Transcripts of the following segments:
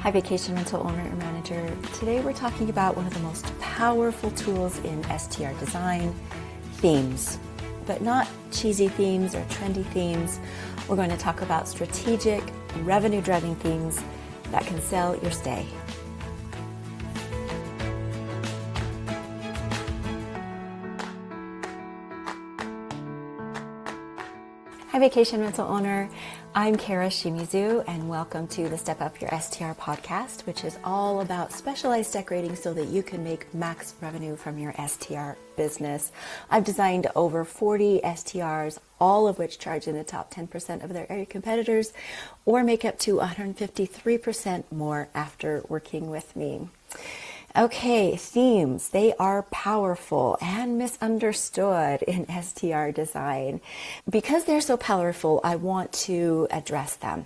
Hi, vacation rental owner or manager. Today we're talking about one of the most powerful tools in STR design, themes. But not cheesy themes or trendy themes. We're going to talk about strategic, revenue-driving themes that can sell your stay. Hi, vacation rental owner. I'm Kara Shimizu, and welcome to the Step Up Your STR podcast, which is all about specialized decorating so that you can make max revenue from your STR business. I've designed over 40 STRs, all of which charge in the top 10% of their area competitors or make up to 153% more after working with me. Okay, themes, they are powerful and misunderstood in STR design. Because they're so powerful, I want to address them.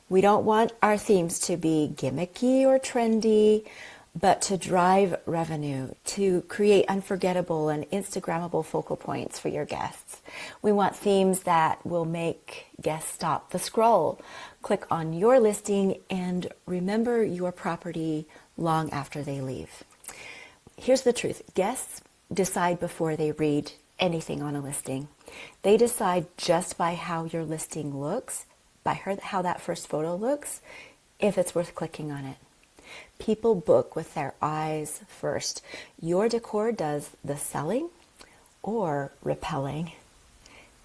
We don't want our themes to be gimmicky or trendy, but to drive revenue, to create unforgettable and Instagrammable focal points for your guests. We want themes that will make guests stop the scroll, click on your listing, and remember your property long after they leave. Here's the truth. Guests decide before they read anything on a listing. They decide just by how your listing looks, by how that first photo looks, if it's worth clicking on it. People book with their eyes first. Your decor does the selling or repelling,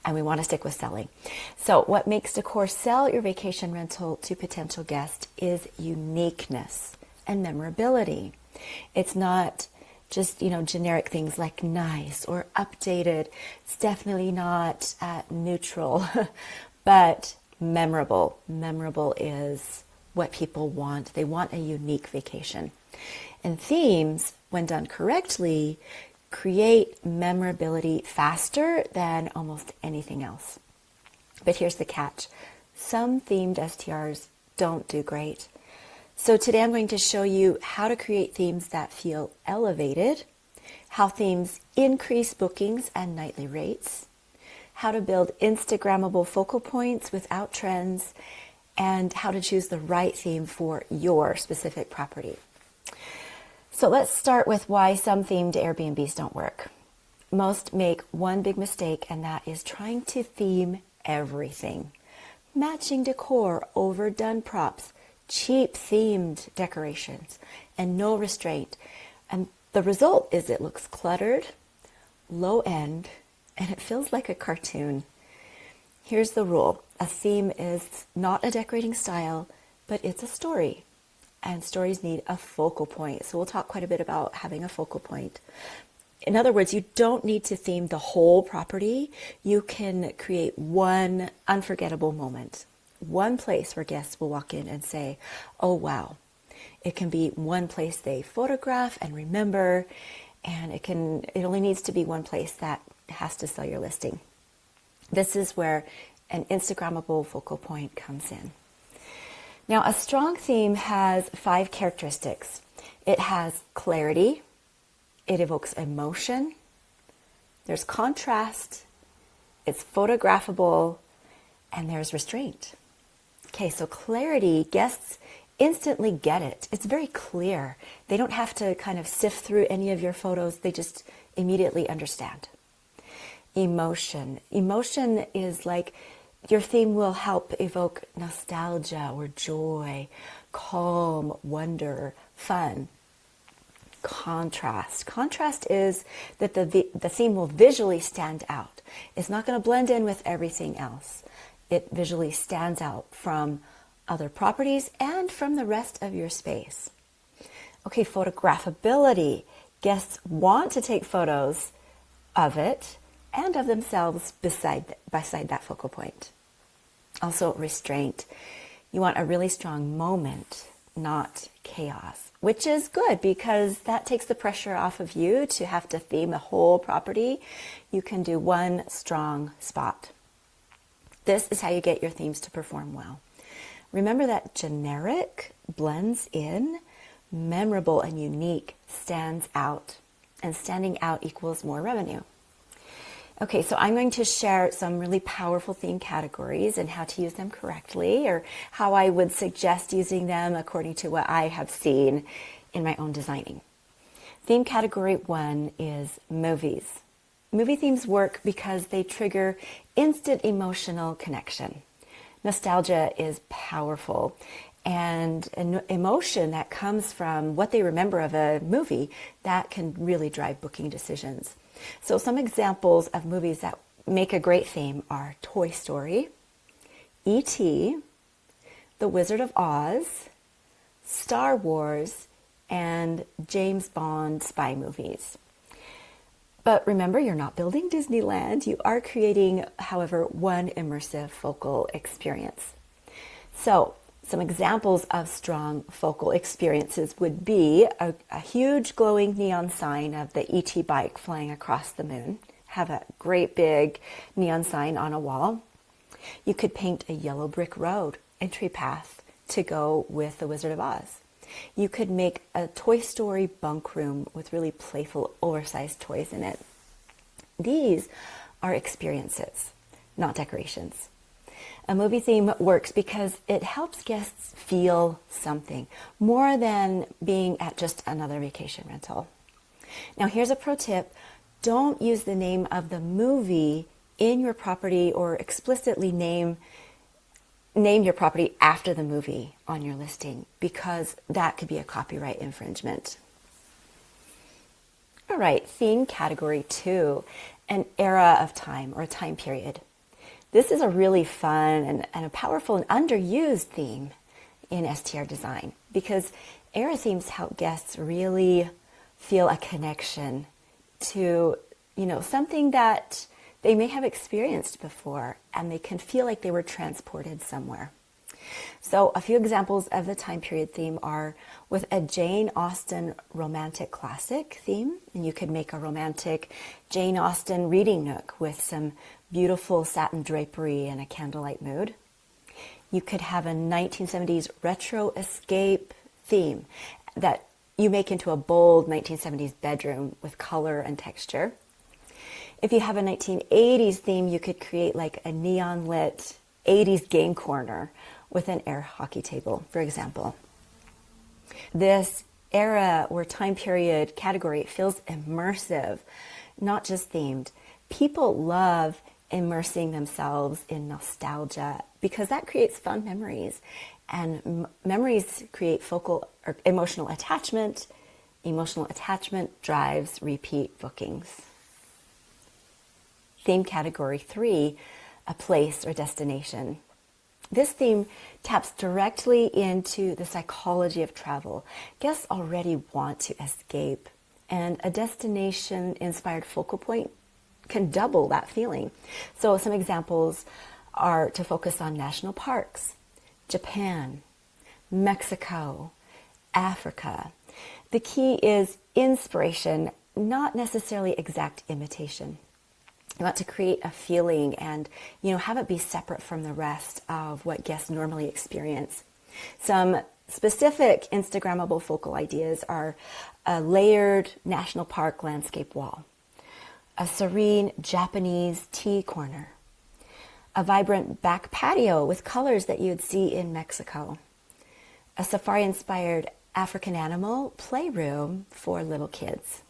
and we want to stick with selling. So what makes decor sell your vacation rental to potential guests is uniqueness and memorability. It's not just, generic things like nice or updated. It's definitely not neutral, but memorable. Memorable is what people want. They want a unique vacation. And themes, when done correctly, create memorability faster than almost anything else. But here's the catch. Some themed STRs don't do great. So today I'm going to show you how to create themes that feel elevated, how themes increase bookings and nightly rates, how to build Instagrammable focal points without trends, and how to choose the right theme for your specific property. So let's start with why some themed Airbnbs don't work. Most make one big mistake, and that is trying to theme everything. Matching decor, overdone props, cheap themed decorations, and no restraint. And the result is it looks cluttered, low end, and it feels like a cartoon. Here's the rule. A theme is not a decorating style, but it's a story. And stories need a focal point. So we'll talk quite a bit about having a focal point. In other words, you don't need to theme the whole property. You can create one unforgettable moment. One place where guests will walk in and say, oh, wow. It can be one place they photograph and remember, and it only needs to be one place that has to sell your listing. This is where an Instagrammable focal point comes in. Now, a strong theme has 5 characteristics. It has clarity, it evokes emotion, there's contrast, it's photographable, and there's restraint. Okay, so clarity, guests instantly get it. It's very clear. They don't have to kind of sift through any of your photos. They just immediately understand. Emotion. Emotion is like your theme will help evoke nostalgia or joy, calm, wonder, fun. Contrast. Contrast is that the theme will visually stand out. It's not going to blend in with everything else. It visually stands out from other properties and from the rest of your space. Okay, photographability. Guests want to take photos of it and of themselves beside that focal point. Also, restraint. You want a really strong moment, not chaos, which is good because that takes the pressure off of you to have to theme a whole property. You can do one strong spot. This is how you get your themes to perform well. Remember that generic blends in, memorable and unique stands out, and standing out equals more revenue. Okay, so I'm going to share some really powerful theme categories and how to use them correctly, or how I would suggest using them according to what I have seen in my own designing. Theme category 1 is movies. Movie themes work because they trigger instant emotional connection. Nostalgia is powerful, and an emotion that comes from what they remember of a movie, that can really drive booking decisions. So some examples of movies that make a great theme are Toy Story, E.T., The Wizard of Oz, Star Wars, and James Bond spy movies. But remember, you're not building Disneyland. You are creating, however, one immersive focal experience. So some examples of strong focal experiences would be a huge glowing neon sign of the E.T. bike flying across the moon. Have a great big neon sign on a wall. You could paint a yellow brick road entry path to go with the Wizard of Oz. You could make a Toy Story bunk room with really playful, oversized toys in it. These are experiences, not decorations. A movie theme works because it helps guests feel something more than being at just another vacation rental. Now, here's a pro tip. Don't use the name of the movie in your property, or explicitly name your property after the movie on your listing, because that could be a copyright infringement. All right, theme category 2, an era of time or a time period. This is a really fun and a powerful and underused theme in STR design, because era themes help guests really feel a connection to, something that they may have experienced before, and they can feel like they were transported somewhere. So a few examples of the time period theme are with a Jane Austen romantic classic theme, and you could make a romantic Jane Austen reading nook with some beautiful satin drapery and a candlelight mood. You could have a 1970s retro escape theme that you make into a bold 1970s bedroom with color and texture. If you have a 1980s theme, you could create like a neon lit 80s game corner with an air hockey table, for example. This era or time period category feels immersive, not just themed. People love immersing themselves in nostalgia because that creates fun memories, and memories create focal or emotional attachment. Emotional attachment drives repeat bookings. Theme category 3, a place or destination. This theme taps directly into the psychology of travel. Guests already want to escape, and a destination-inspired focal point can double that feeling. So some examples are to focus on national parks, Japan, Mexico, Africa. The key is inspiration, not necessarily exact imitation. You want to create a feeling and, have it be separate from the rest of what guests normally experience. Some specific Instagrammable focal ideas are a layered national park landscape wall, a serene Japanese tea corner, a vibrant back patio with colors that you'd see in Mexico, a safari-inspired African animal playroom for little kids.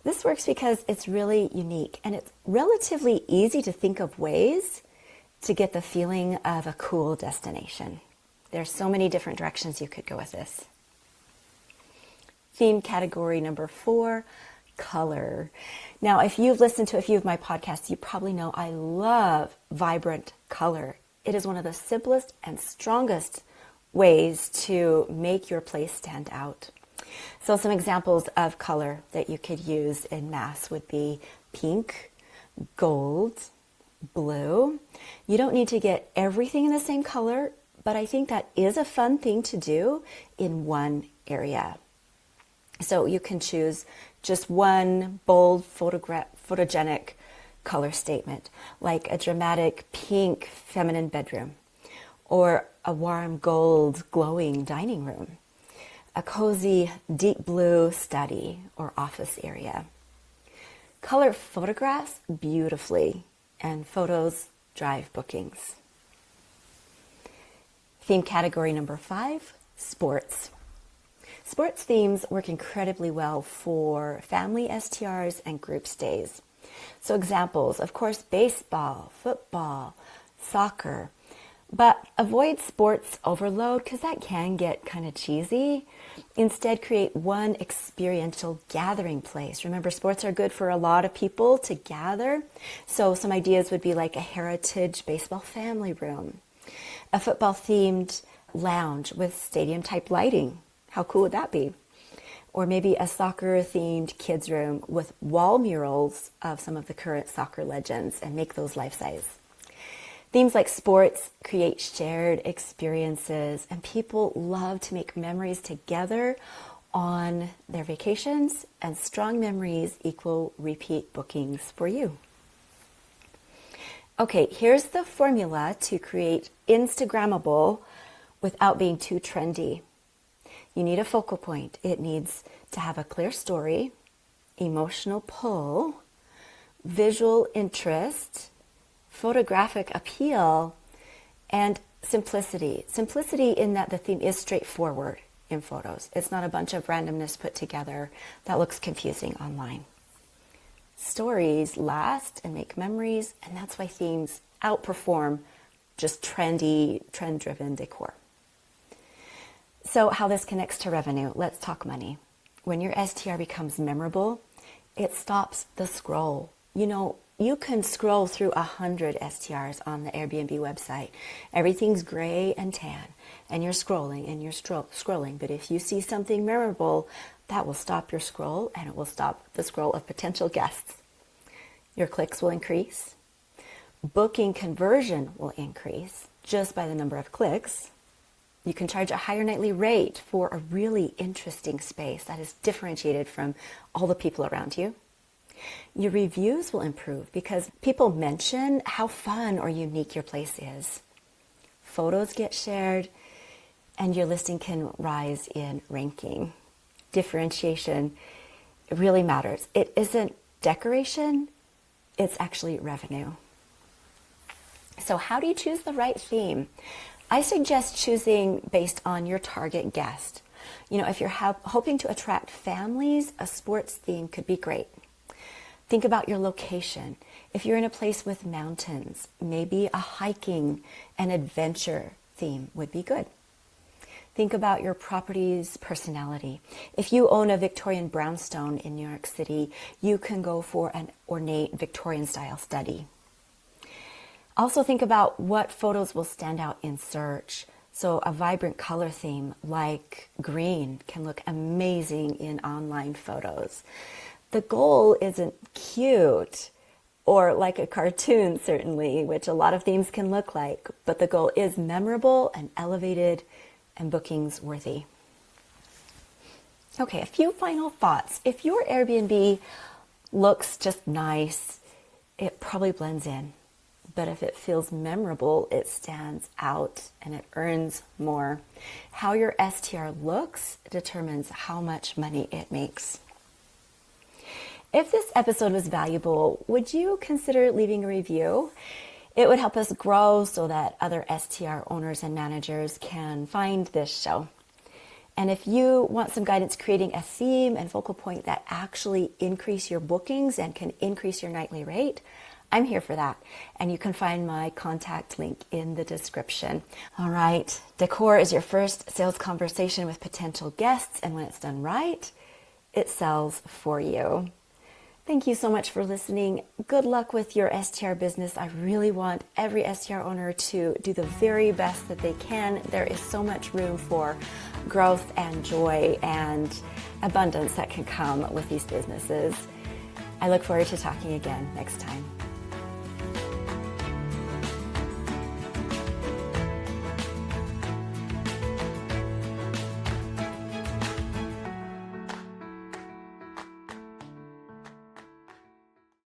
This works because it's really unique, and it's relatively easy to think of ways to get the feeling of a cool destination. There's so many different directions you could go with this. Theme category number 4, color. Now, if you've listened to a few of my podcasts, you probably know I love vibrant color. It is one of the simplest and strongest ways to make your place stand out. So some examples of color that you could use in mass would be pink, gold, blue. You don't need to get everything in the same color, but I think that is a fun thing to do in one area. So you can choose just one bold photogenic color statement, like a dramatic pink feminine bedroom, or a warm gold glowing dining room, a cozy deep blue study or office area. Color photographs beautifully, and photos drive bookings. Theme category number 5, sports. Sports themes work incredibly well for family STRs and group stays. So examples, of course, baseball, football, soccer. But avoid sports overload because that can get kind of cheesy. Instead, create one experiential gathering place. Remember, sports are good for a lot of people to gather. So some ideas would be like a heritage baseball family room, a football-themed lounge with stadium-type lighting. How cool would that be? Or maybe a soccer-themed kids room with wall murals of some of the current soccer legends and make those life-size. Themes like sports create shared experiences, and people love to make memories together on their vacations, and strong memories equal repeat bookings for you. Okay, here's the formula to create Instagrammable without being too trendy. You need a focal point. It needs to have a clear story, emotional pull, visual interest, photographic appeal, and simplicity. Simplicity in that the theme is straightforward in photos. It's not a bunch of randomness put together that looks confusing online. Stories last and make memories, and that's why themes outperform just trendy, trend-driven decor. So how this connects to revenue, let's talk money. When your STR becomes memorable, it stops the scroll. You know, you can scroll through 100 STRs on the Airbnb website. Everything's gray and tan, and you're scrolling and you're scrolling. But if you see something memorable, that will stop your scroll, and it will stop the scroll of potential guests. Your clicks will increase. Booking conversion will increase just by the number of clicks. You can charge a higher nightly rate for a really interesting space that is differentiated from all the people around you. Your reviews will improve because people mention how fun or unique your place is. Photos get shared, and your listing can rise in ranking. Differentiation really matters. It isn't decoration, it's actually revenue. So how do you choose the right theme? I suggest choosing based on your target guest. You know, if you're hoping to attract families, a sports theme could be great. Think about your location. If you're in a place with mountains, maybe a hiking and adventure theme would be good. Think about your property's personality. If you own a Victorian brownstone in New York City, you can go for an ornate Victorian style study. Also think about what photos will stand out in search. So a vibrant color theme like green can look amazing in online photos. The goal isn't cute or like a cartoon, certainly, which a lot of themes can look like, but the goal is memorable and elevated and bookings worthy. Okay, a few final thoughts. If your Airbnb looks just nice, it probably blends in. But if it feels memorable, it stands out and it earns more. How your STR looks determines how much money it makes. If this episode was valuable, would you consider leaving a review? It would help us grow so that other STR owners and managers can find this show. And if you want some guidance creating a theme and focal point that actually increase your bookings and can increase your nightly rate, I'm here for that. And you can find my contact link in the description. All right, Decor is your first sales conversation with potential guests, and when it's done right, it sells for you. Thank you so much for listening. Good luck with your STR business. I really want every STR owner to do the very best that they can. There is so much room for growth and joy and abundance that can come with these businesses. I look forward to talking again next time.